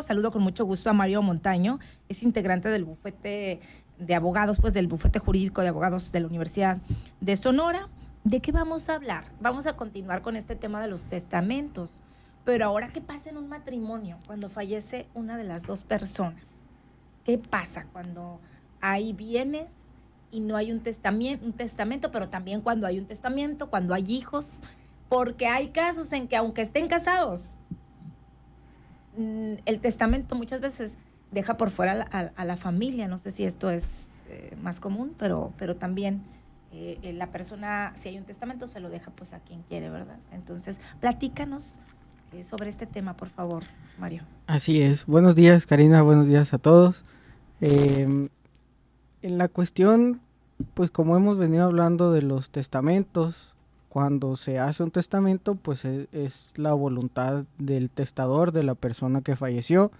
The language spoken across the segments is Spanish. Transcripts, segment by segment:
Saludo con mucho gusto a Mario Montaño, es integrante del bufete de abogados, pues del bufete jurídico de abogados de la Universidad de Sonora. ¿De qué vamos a hablar? Vamos a continuar con este tema de los testamentos. Pero ahora, ¿qué pasa en un matrimonio cuando fallece una de las dos personas? ¿Qué pasa cuando hay bienes y no hay un testamento, pero también cuando hay un testamento, cuando hay hijos? Porque hay casos en que aunque estén casados, el testamento muchas veces deja por fuera a la familia. No sé si esto es más común, pero también la persona, si hay un testamento, se lo deja pues a quien quiere, ¿verdad? Entonces, platícanos sobre este tema, por favor, Mario. Así es. Buenos días, Karina. Buenos días a todos. En la cuestión, pues como hemos venido hablando de los testamentos, cuando se hace un testamento, pues es la voluntad del testador, de la persona que falleció,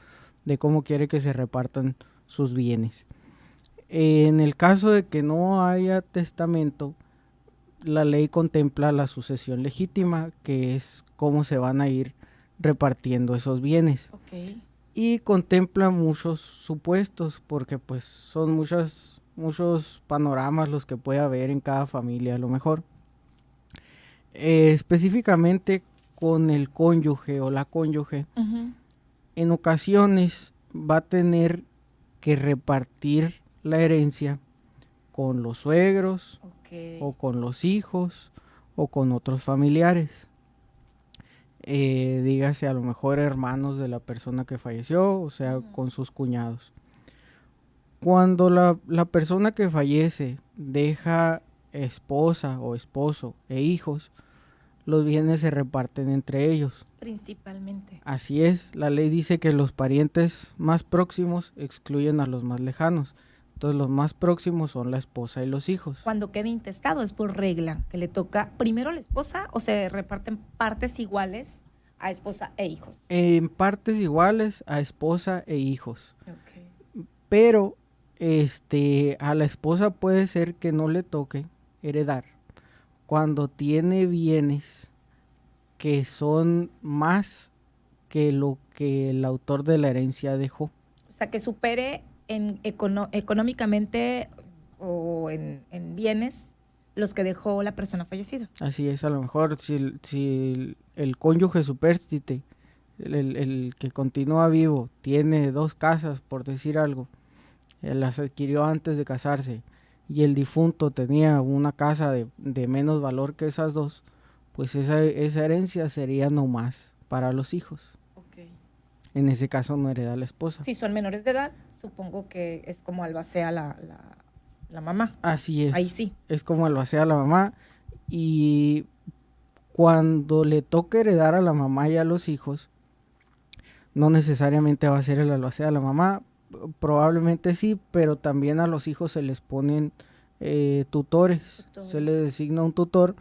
de cómo quiere que se repartan sus bienes. En el caso de que no haya testamento, la ley contempla la sucesión legítima, que es cómo se van a ir repartiendo esos bienes. Okay. Y contempla muchos supuestos, porque pues son muchos panoramas los que puede haber en cada familia a lo mejor. Específicamente con el cónyuge o la cónyuge, en ocasiones va a tener que repartir la herencia con los suegros, o con los hijos, o con otros familiares. Dígase a lo mejor hermanos de la persona que falleció, o sea, con sus cuñados. Cuando la persona que fallece deja esposa o esposo e hijos, los bienes se reparten entre ellos. Principalmente. Así es, la ley dice que los parientes más próximos excluyen a los más lejanos. Entonces los más próximos son la esposa y los hijos. Cuando queda intestado es por regla que le toca primero a la esposa, o se reparten partes iguales a esposa e hijos. En partes iguales a esposa e hijos. Okay. Pero a la esposa puede ser que no le toque heredar cuando tiene bienes que son más que lo que el autor de la herencia dejó. O sea, que supere económicamente o en bienes los que dejó la persona fallecida. Así es, a lo mejor si el cónyuge supérstite, el que continúa vivo, tiene 2 casas, por decir algo, las adquirió antes de casarse, y el difunto tenía una casa de menos valor que esas 2, pues esa herencia sería nomás para los hijos. Okay. En ese caso no hereda la esposa. Si son menores de edad, supongo que es como albacea la mamá. Así es. Ahí sí. Es como albacea la mamá, y cuando le toque heredar a la mamá y a los hijos, no necesariamente va a ser el albacea a la mamá, probablemente sí, pero también a los hijos se les ponen tutores, se les designa un tutor,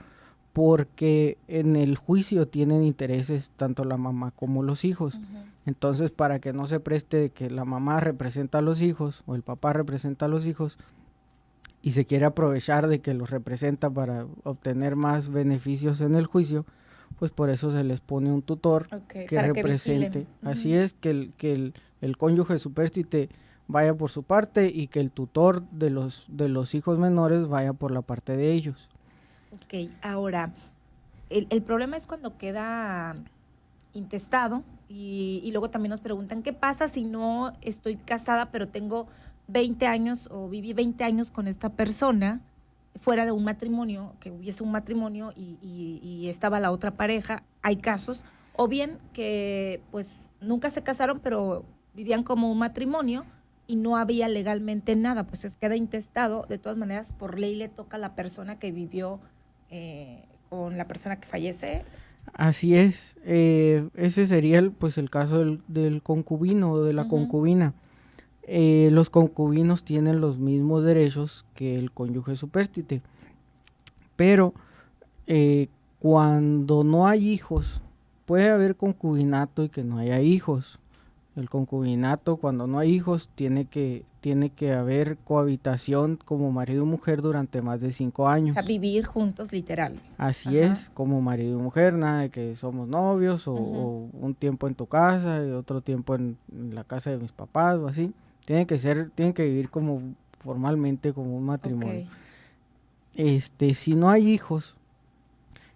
porque en el juicio tienen intereses tanto la mamá como los hijos. Entonces, para que no se preste que la mamá representa a los hijos o el papá representa a los hijos y se quiere aprovechar de que los representa para obtener más beneficios en el juicio, pues por eso se les pone un tutor que represente. Así es, que el cónyuge supérstite vaya por su parte y que el tutor de los hijos menores vaya por la parte de ellos. Ok, ahora, el problema es cuando queda intestado y luego también nos preguntan, ¿qué pasa si no estoy casada pero tengo 20 años o viví 20 años con esta persona fuera de un matrimonio, que hubiese un matrimonio y estaba la otra pareja? Hay casos, o bien que pues nunca se casaron pero vivían como un matrimonio y no había legalmente nada, pues queda intestado. De todas maneras, por ley le toca a la persona que vivió con la persona que fallece. Así es, ese sería el caso del concubino o de la concubina. Los concubinos tienen los mismos derechos que el cónyuge supérstite, pero cuando no hay hijos, puede haber concubinato y que no haya hijos. el concubinato, cuando no hay hijos, tiene que haber cohabitación como marido y mujer durante más de 5 O años. sea, vivir juntos, literal. Así Ajá. es, como marido y mujer, nada de que somos novios o un tiempo en tu casa y otro tiempo en la casa de mis papás o así. Tienen que vivir como formalmente como un matrimonio. Ok. Si no hay hijos,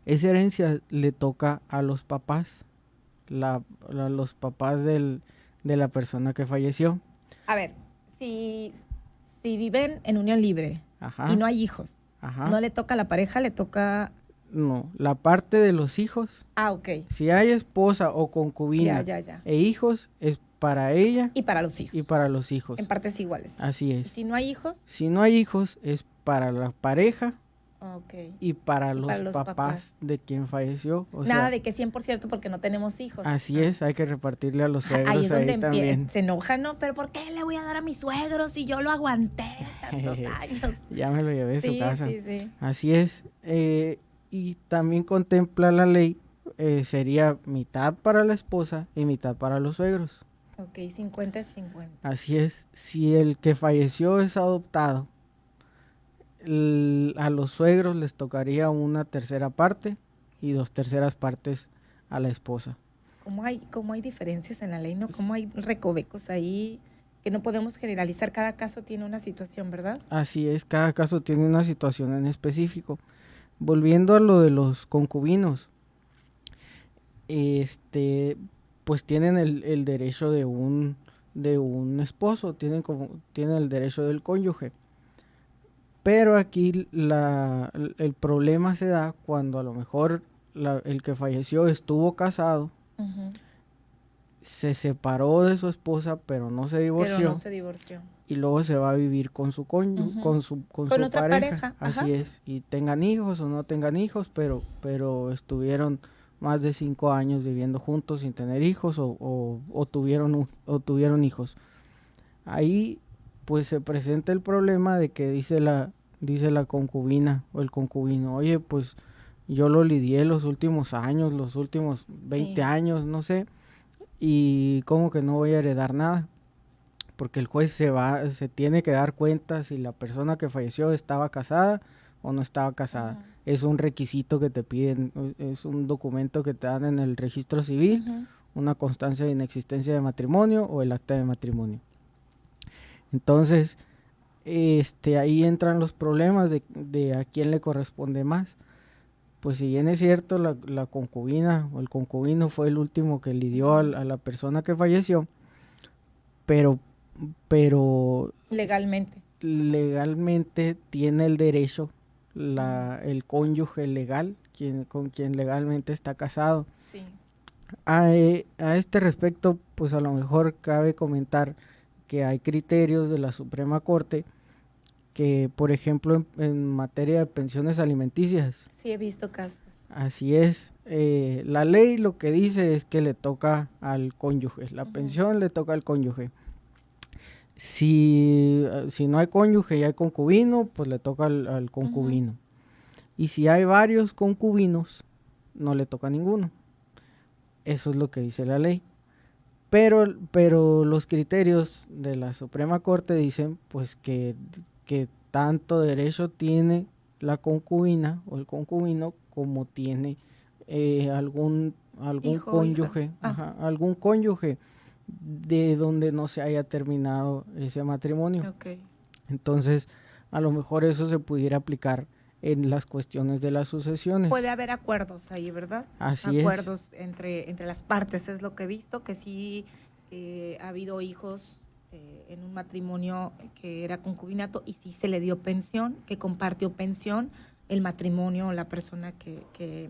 esa herencia le toca a los papás, los papás de la persona que falleció. A ver, si viven en unión libre Ajá, y no hay hijos, ajá. no le toca a la pareja, le toca... No, la parte de los hijos, Ah, ok. si hay esposa o Ya, concubina ya, ya. e hijos, es para ella Y para los y hijos, para los hijos. en partes iguales. Así Y es. si no hay hijos, Si no hay hijos, es para la pareja ok. y para Y los para los papás papás. de quien falleció. O Nada sea, de que 100% porque no tenemos hijos. así Ah. es, hay que repartirle a los Ahí suegros es ahí donde también. se enoja, ¿no? Pero ¿por qué le voy a dar a mis suegros si yo lo aguanté tantos años? Ya me lo llevé a su Sí, casa. sí, sí. Así es. Y también contempla la ley, sería mitad para la esposa y mitad para los suegros. Ok, 50-50. Así es. Si el que falleció es adoptado, a los suegros les tocaría una tercera parte y 2/3 partes a la esposa. ¿Cómo hay diferencias en la ley, no? ¿Cómo hay recovecos ahí que no podemos generalizar? Cada caso tiene una situación, ¿verdad? Así es, cada caso tiene una situación en específico. Volviendo a lo de los concubinos, pues tienen el derecho de un esposo, tienen el derecho del cónyuge. Pero aquí el problema se da cuando a lo mejor el que falleció estuvo casado, Ujú. se separó de su esposa, pero no se Pero divorció, no se divorció. y luego se va a vivir con su cónyuge, Ujú. con Con su otra pareja. pareja, ajá. Así es, y tengan hijos o no tengan hijos, pero estuvieron más de 5 años viviendo juntos sin tener hijos o tuvieron hijos. Ahí pues se presenta el problema de que dice la concubina o el concubino, oye, pues yo lo lidié los últimos años, los últimos 20 Sí. años, no sé, y como que no voy a heredar nada, porque el juez se tiene que dar cuenta si la persona que falleció estaba casada o no estaba casada. Ujú. Es un requisito que te piden, es un documento que te dan en el registro civil, Ujú. una constancia de inexistencia de matrimonio o el acta de matrimonio. Entonces, ahí entran los problemas de a quién le corresponde más. Pues si bien es cierto, la concubina o el concubino fue el último que lidió a la persona que falleció, pero, pero Legalmente. legalmente tiene el derecho el cónyuge legal, con quien legalmente está casado. Sí. A este respecto, pues a lo mejor cabe comentar que hay criterios de la Suprema Corte que, por ejemplo, en materia de pensiones alimenticias, Sí, he visto casos. así es, la ley lo que dice es que le toca al cónyuge, la Ujú. pensión le toca al cónyuge. Si no hay cónyuge y hay concubino, pues le toca al concubino. Y si hay varios concubinos, no le toca a ninguno. Eso es lo que dice la ley. Pero los criterios de la Suprema Corte dicen pues que tanto derecho tiene la concubina o el concubino como tiene algún Hijo o hija. cónyuge, Ah. ajá, algún cónyuge de donde no se haya terminado ese matrimonio. Ok. Entonces, a lo mejor eso se pudiera aplicar en las cuestiones de las sucesiones. Puede haber acuerdos ahí, ¿verdad? Así Acuerdos entre las partes, es lo que he visto, que sí ha habido hijos en un matrimonio que era concubinato y sí se le dio pensión, que compartió pensión el matrimonio, la persona que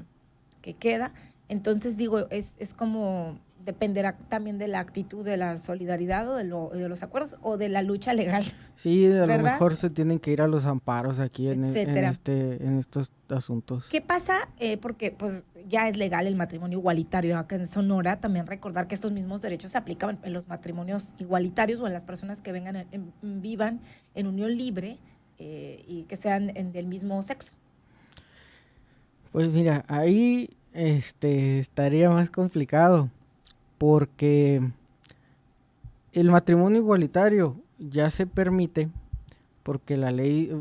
queda. Entonces digo, es como dependerá también de la actitud de la solidaridad o de los acuerdos o de la lucha legal, Sí, a lo ¿verdad? mejor se tienen que ir a los amparos aquí Etcétera. en estos asuntos. ¿Qué pasa? Porque pues ya es legal el matrimonio igualitario acá en Sonora. También recordar que estos mismos derechos se aplican en los matrimonios igualitarios o en las personas que vivan en unión libre y que sean del mismo sexo. Pues mira, ahí estaría más complicado porque El matrimonio igualitario ya se permite porque la ley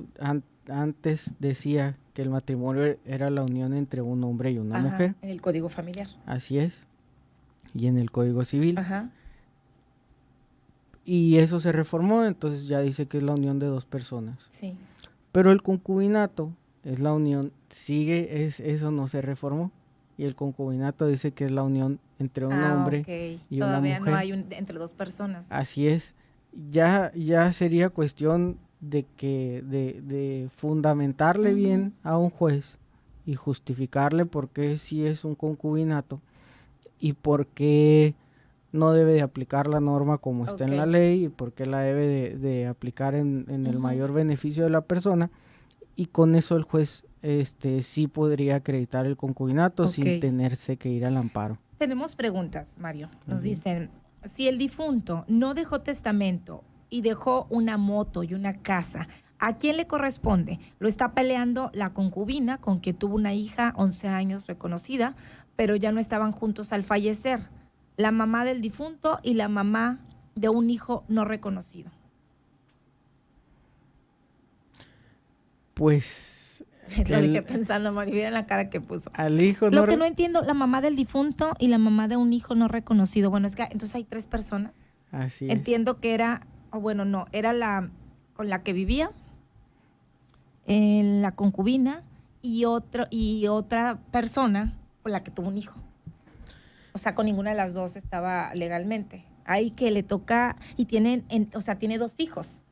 antes decía que el matrimonio era la unión entre un hombre y una mujer. En el código familiar. Así es. Y en el Código Civil. Ajá. Y eso se reformó, entonces ya dice que es la unión de dos personas. Sí. Pero el concubinato es la unión, eso no se reformó. Y el concubinato dice que es la unión entre un hombre y Todavía una mujer. no hay entre dos personas. Así es. Ya sería cuestión de fundamentarle bien a un juez y justificarle por qué sí es un concubinato y por qué no debe de aplicar la norma como está en la ley y por qué la debe de aplicar en el mayor beneficio de la persona, y con eso el juez sí podría acreditar el concubinato sin tenerse que ir al amparo. Tenemos preguntas, Mario. Nos dicen, si el difunto no dejó testamento y dejó una moto y una casa, ¿a quién le corresponde? Lo está peleando la concubina, con quien tuvo una hija, 11 años, reconocida, pero ya no estaban juntos al fallecer. La mamá del difunto y la mamá de un hijo no reconocido. Pues... Lo dejé pensando, Mario, mira la cara que puso. Al hijo Lo que no entiendo, la mamá del difunto y la mamá de un hijo no reconocido. Bueno, es que entonces hay 3 personas. Así es. Entiendo que era, era la con la que vivía, la concubina y otra persona con la que tuvo un hijo. O sea, con ninguna de las dos estaba legalmente. Ahí que le toca, y tiene 2 hijos.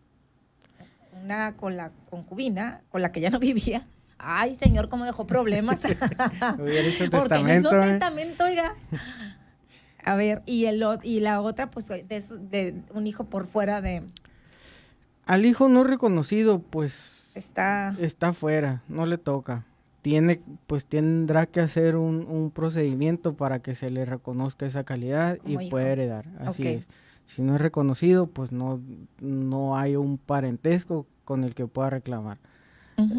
Una con la concubina, con la que ya no vivía. Ay, señor, cómo dejó problemas. Hubiera hecho Porque testamento. no hizo testamento, oiga. A ver, y la otra, pues, de un hijo por fuera de... Al hijo no reconocido, pues... Está fuera, no le toca. Tendrá que hacer un procedimiento para que se le reconozca esa calidad y hijo. pueda heredar. Así es. Si no es reconocido, pues no hay un parentesco con el que pueda reclamar.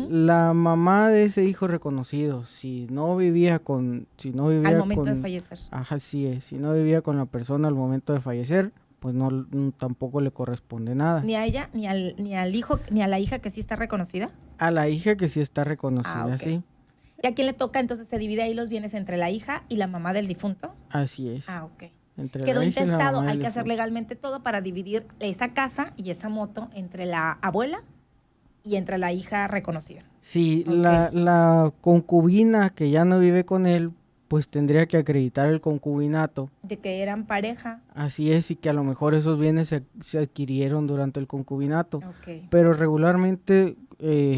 La mamá de ese hijo reconocido, si no vivía al momento de fallecer. Ajá, sí es. Si no vivía con la persona al momento de fallecer, pues tampoco le corresponde nada. Ni a ella, ni al hijo, ni a la hija que sí está reconocida. A la hija que sí está reconocida, sí. ¿Y a quién le toca? Entonces se divide ahí los bienes entre la hija y la mamá del difunto. Así es. Quedó intestado, hay que hacer legalmente todo para dividir esa casa y esa moto entre la abuela y entre la hija reconocida. Sí, la concubina que ya no vive con él, pues tendría que acreditar el concubinato. De que eran pareja. Así es, y que a lo mejor esos bienes se adquirieron durante el concubinato. Pero regularmente,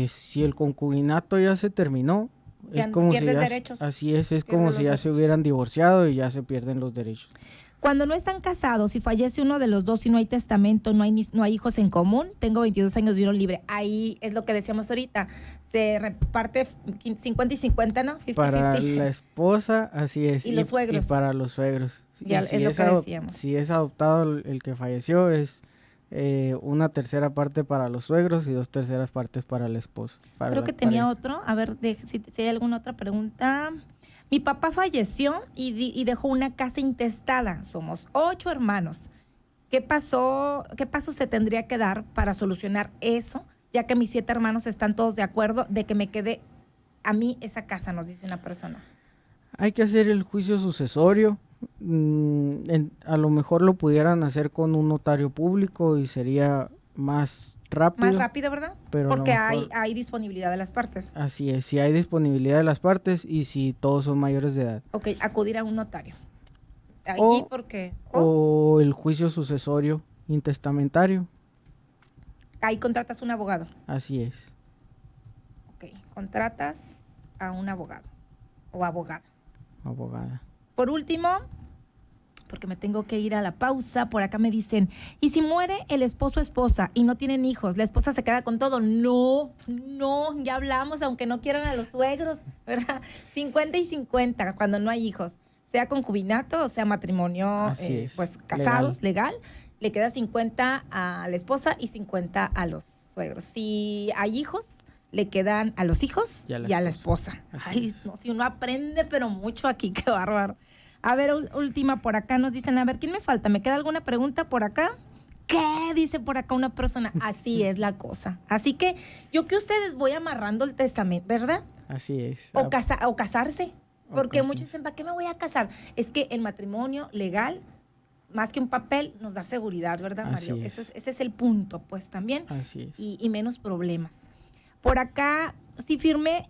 si el concubinato ya se terminó, es como si derechos. Así es como si ya se hubieran divorciado y ya se pierden los derechos. Cuando no están casados, si fallece uno de los dos, si no hay testamento, no hay hijos en común, tengo 22 años de unión libre. Ahí es lo que decíamos ahorita, se reparte 50 y 50, ¿no? 50-50. Para la esposa, así es. Y los suegros. Y para los suegros. Ya, es lo que decíamos. Si es adoptado el que falleció, es 1/3 parte para los suegros y 2/3 partes para la esposa. Creo que tenía otro. A ver, si hay alguna otra pregunta. Mi papá falleció y dejó una casa intestada. Somos 8 hermanos. ¿Qué paso se tendría que dar para solucionar eso? Ya que mis 7 hermanos están todos de acuerdo de que me quede a mí esa casa, nos dice una persona. Hay que hacer el juicio sucesorio. A lo mejor lo pudieran hacer con un notario público y sería más rápido. Más rápido, ¿verdad? Pero porque hay disponibilidad de las partes. Así es, si hay disponibilidad de las partes y si todos son mayores de edad. Ok, acudir a un notario. O el juicio sucesorio intestamentario. Ahí contratas un abogado. Así es. Ok, contratas a un abogado o abogada. Abogada. Por último, porque me tengo que ir a la pausa, por acá me dicen, ¿y si muere el esposo o esposa y no tienen hijos, la esposa se queda con todo? No, ya hablamos, aunque no quieran a los suegros, ¿verdad? 50 y 50 cuando no hay hijos, sea concubinato o sea matrimonio, pues casados, legal, le queda 50 a la esposa y 50 a los suegros. Si hay hijos, le quedan a los hijos y a la esposa. Ay, no, si uno aprende, pero mucho aquí, qué bárbaro. A ver, última por acá nos dicen, a ver, ¿quién me falta? ¿Me queda alguna pregunta por acá? ¿Qué? Dice por acá una persona. Así es la cosa. Así que yo que ustedes voy amarrando el testamento, ¿verdad? Así es. O casarse. Porque casarse. muchos dicen, ¿para qué me voy a casar? Es que el matrimonio legal, más que un papel, nos da seguridad, ¿verdad, Así Mario? es. Ese es el punto, pues, también. Así es. Y menos problemas. Por acá, si firmé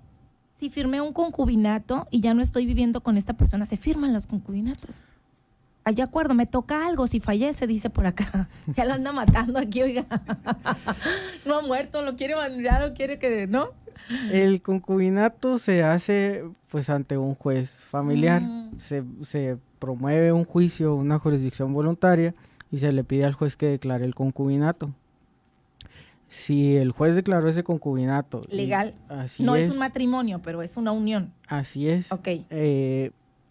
un concubinato y ya no estoy viviendo con esta persona, se firman los concubinatos. Hay acuerdo, me toca algo si fallece, dice por acá. Ya lo anda matando aquí, oiga. No ha muerto, lo quiere mandar, lo quiere que, ¿no? El concubinato se hace pues ante un juez familiar. Se promueve un juicio, una jurisdicción voluntaria y se le pide al juez que declare el concubinato. Si el juez declaró ese concubinato legal, así no es un matrimonio, pero es una unión. Así es. Ok.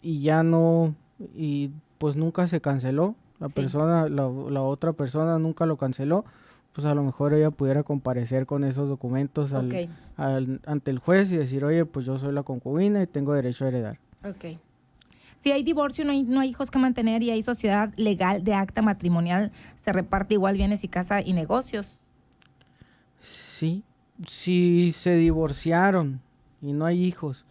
Y ya no, y pues nunca se canceló. La Sí. persona, la otra persona nunca lo canceló. Pues a lo mejor ella pudiera comparecer con esos documentos Ok. ante el juez y decir, oye, pues yo soy la concubina y tengo derecho a heredar. Ok. Si hay divorcio, no hay hijos que mantener y hay sociedad legal de acta matrimonial, se reparte igual bienes y casa y negocios. Sí, si se divorciaron y no hay hijos,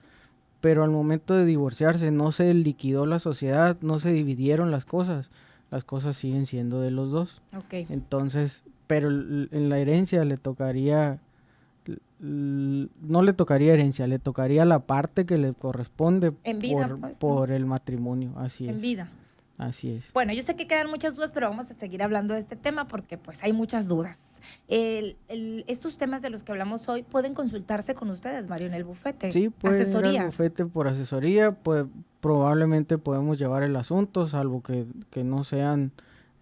pero al momento de divorciarse no se liquidó la sociedad, no se dividieron las cosas siguen siendo de los dos. Ok. Entonces, pero en la herencia le tocaría, no le tocaría herencia, le tocaría la parte que le corresponde En vida, pues, por el matrimonio, así es. En vida. Así es. Bueno, yo sé que quedan muchas dudas, pero vamos a seguir hablando de este tema porque pues hay muchas dudas. Estos temas de los que hablamos hoy pueden consultarse con ustedes, Mario, en el bufete. Sí, puede ir asesoría. al bufete por asesoría, pues probablemente podemos llevar el asunto, salvo que no sean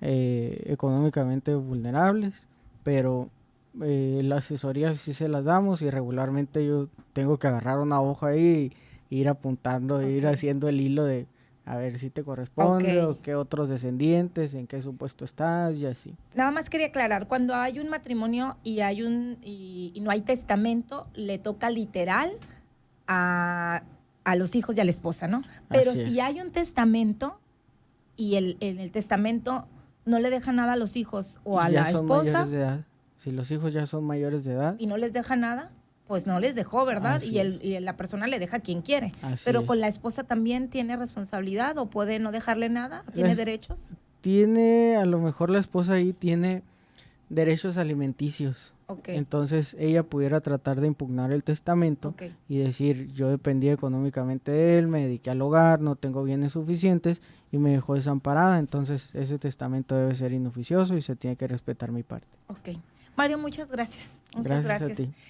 económicamente vulnerables, pero la asesoría sí se las damos y regularmente yo tengo que agarrar una hoja ahí e ir apuntando, ir Ok. haciendo el hilo de a ver si te corresponde Ok. o qué otros descendientes, en qué supuesto estás y así. Nada más quería aclarar, cuando hay un matrimonio y y no hay testamento, le toca literal a los hijos y a la esposa, ¿no? Pero Así si es. hay un testamento y en el testamento no le deja nada a los hijos o a Y ya la son esposa mayores de edad. Si los hijos ya son mayores de edad, y no les deja nada, pues no les dejó, ¿verdad? Así Y la persona le deja a quien quiere. Así Pero con es. la esposa también tiene responsabilidad o puede no dejarle nada, tiene Las- derechos. tiene, a lo mejor la esposa ahí tiene derechos alimenticios. Ok. Entonces ella pudiera tratar de impugnar el testamento Ok. y decir, yo dependía económicamente de él, me dediqué al hogar, no tengo bienes suficientes y me dejó desamparada. Entonces ese testamento debe ser inoficioso y se tiene que respetar mi parte. Ok. Mario, muchas gracias. Muchas Gracias a gracias. ti.